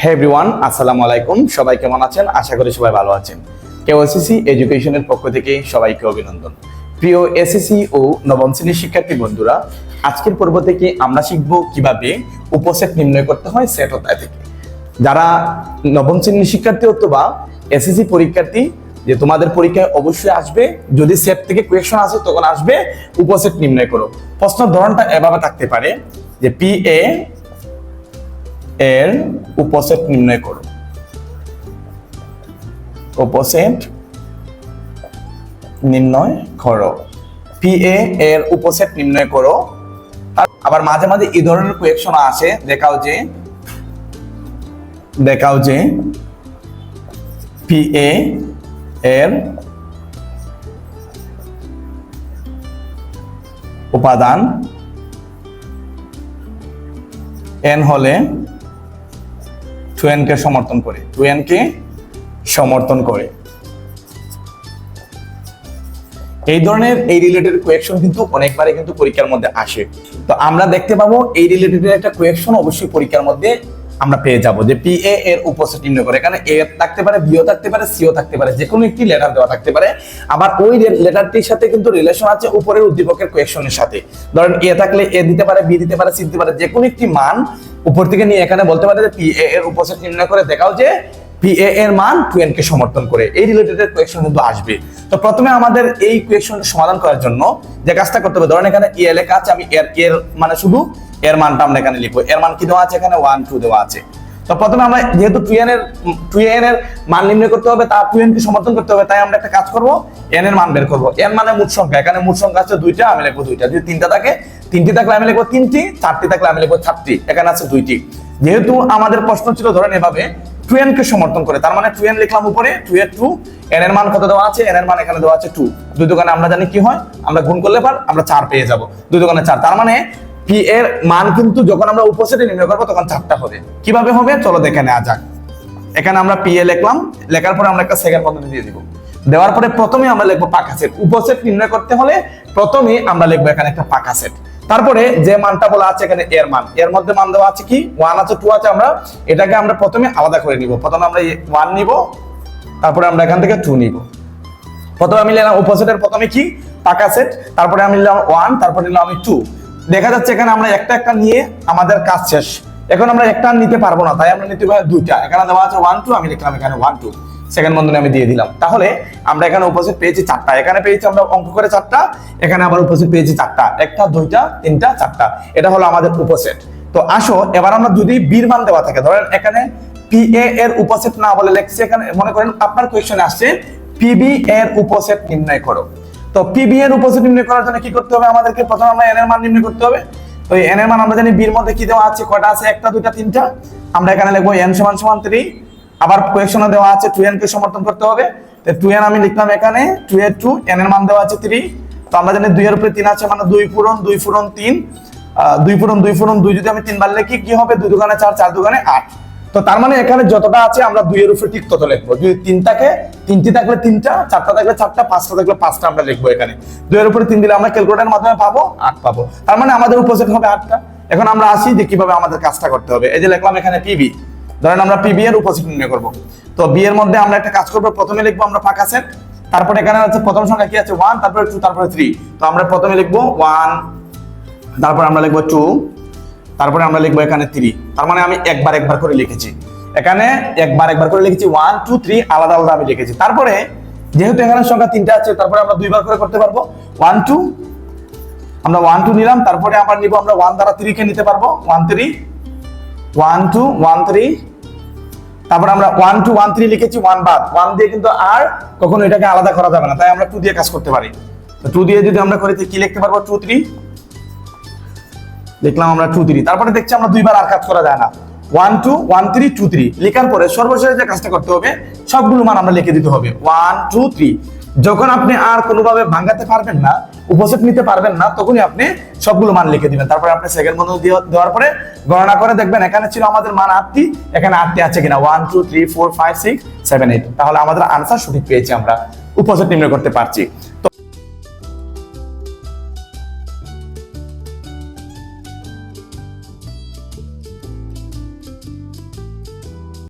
হে everyone, আসসালামু আলাইকুম। সবাই কেমন আছেন? আশা করি সবাই ভালো আছেন। কেওএসসি এডুকেশনের পক্ষ থেকে সবাইকে অভিনন্দন। প্রিয় এসএসসি ও নবম শ্রেণীর শিক্ষার্থী বন্ধুরা, আজকের পর্ব থেকে আমরা শিখব কিভাবে উপসেট নির্ণয় করতে হয় সেট অধ্যায় থেকে। যারা নবম শ্রেণীর শিক্ষার্থী অথবা এসএসসি পরীক্ষার্থী, যে তোমাদের পরীক্ষায় অবশ্যই আসবে, যদি সেট থেকে কোয়েশ্চন আসে তখন আসবে উপসেট নির্ণয় করো। প্রশ্নের ধরনটা এভাবে থাকতে পারে যে পি এ এর উপসেট নির্ণয় করো। উপসেট নির্ণয় করো, পি এ এর উপসেট নির্ণয় করো। আবার মাঝে মাঝে এই ধরনের কোয়েশ্চন আসে, দেখাও যে পি এ এর উপাদান n হলে 2n কে সমর্থন করে, 2n কে সমর্থন করে। এই ধরনের এই রিলেটেড কোয়েশ্চন কিন্তু অনেকবারই কিন্তু পরীক্ষার মধ্যে আসে। তো আমরা দেখতে পাবো এই রিলেটেড একটা কোয়েশ্চন অবশ্যই পরীক্ষার মধ্যে আমরা পেয়ে যাব, যে পি এ এর উপসেট নির্ণয় করে। এখানে এ থাকতে পারে, বিও থাকতে পারে, সিও থাকতে পারে, যে কোনো একটি লেটার দেওয়া থাকতে পারে। আবার ওই লেটারটির সাথে কিন্তু রিলেশন আছে উপরের উদ্দীপকের কোয়েশ্চনের সাথে। ধরেন এ থাকলে এ দিতে পারে, বি দিতে পারে, সি দিতে পারে, যে কোনো একটি মান উপর থেকে নিয়ে এখানে বলতে পারে যে পি এ এর উপসেট নির্ণয় করে দেখাও যে পি এ এর মান 2n কে সমর্থন করে। এই রিলেটেড কোয়েশ্চন কিন্তু আসবে। তো প্রথমে আমাদের এই কোয়েশ্চনটা সমাধান করার জন্য যে কাজটা করতে হবে, ধরেন এখানে এ লেখা আছে, আমি এর মানে শুধু এর মানটা আমরা এখানে লিখবো। এর মান কি দেওয়া আছে? এখানে 1 2 দেওয়া আছে। তো প্রথমে আমরা যেহেতু 2n এর মান নির্ণয় করতে হবে, তার 2n কে সমর্থন করতে হবে, তাই আমরা একটা কাজ করব, n এর মান বের করব। n মানে মোট সংখ্যা, এখানে মোট সংখ্যা আছে 2টা, আমি লিখবো 2টা। যদি 3টা থাকে 3টি থাকলে আমি লিখবো 3টি, 4টি থাকলে আমি লিখবো 4টি। এখানে আছে 2টি। যেহেতু আমাদের প্রশ্ন ছিল ধরেন এভাবে 2n কে সমর্থন করে, তার মানে 2n লিখলাম উপরে, 2 এর 2, n এর মান কত দেওয়া আছে? n এর মান এখানে দেওয়া আছে 2। দুই দোকানে আমরা জানি কি হয়, আমরা গুণ করলে পার আমরা 4 পেয়ে যাব। দুই দোকানে 4, তার মানে পি এর মান কিন্তু যখন আমরা উপসেটে নির্ণয় করব তখন 4টা হবে। কিভাবে হবে চলো দেখে নেওয়া যাক। এখানে আমরা পি এ লিখলাম, লেখার পরে আমরা একটা সেকেন্ড পদ্ধতি দিয়ে দিব। দেওয়ার পরে প্রথমে আমরা লিখবো পাকা সেট। উপসেট নির্ণয় করতে হলে প্রথমে আমরা লিখবো এখানে একটা পাকা সেট। তারপরে যে মানটা বলা আছে এখানে এর মান, এর মধ্যে মান দেওয়া আছে কি 1 আছে 2 আছে, আমরা এটাকে আমরা প্রথমে আলাদা করে নিব। প্রথমে আমরা 1 নিব, তারপরে আমরা এখান থেকে 2 নিব। প্রথমে আমি নিলাম উপসেটের প্রথমে কি পাকা সেট, তারপরে আমি নিলাম 1, তারপরে নিলাম আমি 2। দেখা যাচ্ছে এখানে আমরা একটা একটা নিয়ে আমাদের কাজ শেষ। এখন আমরা একটা নিতে পারবো না, তাই আমরা নিতে পারি 2টা। এখানে দেওয়া আছে 1 2, আমি লিখলাম এখানে 1 2, সেকেন্ড বন্ধনী আমি দিয়ে দিলাম। তাহলে আমরা এখানে উপসেট পেয়েছি 4টা। এখানে পেয়েছি আমরা অঙ্ক করে 4টা, এখানে আবার উপসেট পেয়েছি 4টা, 1টা 2টা 3টা 4টা। এটা হলো আমাদের উপসেট। তো আসো এবার আমরা যদি বির মান দেওয়া থাকে, ধরেন এখানে পি এ এর উপসেট না বলে লিখছি, এখানে মনে করেন আপনার কোয়েশ্চনে আসছে পিবি এর উপসেট নির্ণয় করো। তো পিবি এর উপসেট নির্ণয় করার জন্য কি করতে হবে? আমাদেরকে প্রথমে আমরা n এর মান নির্ণয় করতে হবে। তো n এর মান আমরা জানি বির মধ্যে কি দেওয়া আছে, কয়টা আছে? 1টা 2টা 3টা। আমরা এখানে লিখবো n = 3। আবার কোয়েশ্চনে দেওয়া আছে 2n কে সমর্থন করতে হবে। তো 2n আমি লিখলাম এখানে 2 এর 2, n এর মান দেওয়া আছে 3। তো আমরা জানি 2 এর উপরে 3 আছে, মানে 2 পূরণ 2 পূরণ 3, 2 পূরণ 2 পূরণ 2 যদি আমি 3 বার লিখি কি হবে? 2 দুগুণে 4, 4 দুগুণে 8। তো তার মানে এখানে যতটা আছে আমরা 2 এর উপরে ঠিক তত লিখবো। যদি 3 থাকে 3টি থাকলে 3টা, 4টা থাকলে 4টা, 5টা থাকলে 5টা আমরা লিখবো। এখানে 2 এর উপরে 3 দিলে আমরা ক্যালকুলেটরের মাধ্যমে পাবো 8 পাবো। তার মানে আমাদের উপসেট হবে 8টা। এখন আমরা আসি যে কিভাবে আমাদের কাজটা করতে হবে। এই যে লিখলাম এখানে পিবি, ধরেন আমরা পিবি এর উপসেট নির্ণয় করব। তো বি এর মধ্যে আমরা একটা কাজ করব, প্রথমে লিখবো আমরা পাকা সেট। তারপরে এখানে আছে প্রথম সংখ্যা কি আছে 1, তারপরে 2, তারপরে 3। তো আমরা প্রথমে লিখবো 1, তারপরে আমরা লিখবো 2, তারপরে আমরা লিখবো এখানে 3। তার মানে আমি একবার করে লিখেছি, এখানে একবার করে লিখেছি 1 2 3 আলাদা আলাদা আমি লিখেছি। তারপরে যেহেতু এখানে সংখ্যা 3টা আছে, তারপরে আমরা 2বার করে করতে পারবো। 1 2 আমরা 1 2 নিলাম, তারপরে আবার নিব আমরা 1 দ্বারা 3 কে নিতে পারবো 1 3 1 2 1 3। তারপরে আমরা 1 2 1 3 লিখেছি, 1 বাদ, 1 দিয়ে কিন্তু আর কখনো এটাকে আলাদা করা যাবে না, তাই আমরা 2 দিয়ে কাজ করতে পারি। তো 2 দিয়ে যদি আমরা করি কি লিখতে পারবো? 2 3 লিখলাম আমরা 2 3। তারপরে দেখছি আমরা 2বার আর কাজ করা যায় না, 1 2 1 3 2 3 লেখার পরে সর্বশেষ যে কাজটা করতে হবে সবগুলো মান আমরা লিখে দিতে হবে 1 2 3। যখন আপনি আর কোনোভাবে ভাঙাতে পারবেন না, উপসেট নিতে পারবেন না, তখনই আপনি সবগুলো মান লিখে দিবেন। তারপরে আপনি সেকেন্ড বন্ধনী দেওয়ার পরে গণনা করে দেখবেন এখানে ছিল আমাদের মান 8টি, এখানে 8টি আছে কিনা 1 2 3 4 5 6 7 8। তাহলে আমাদের আনসার সঠিক পেয়েছি, আমরা উপসেট নির্ণয় করতে পারছি। তো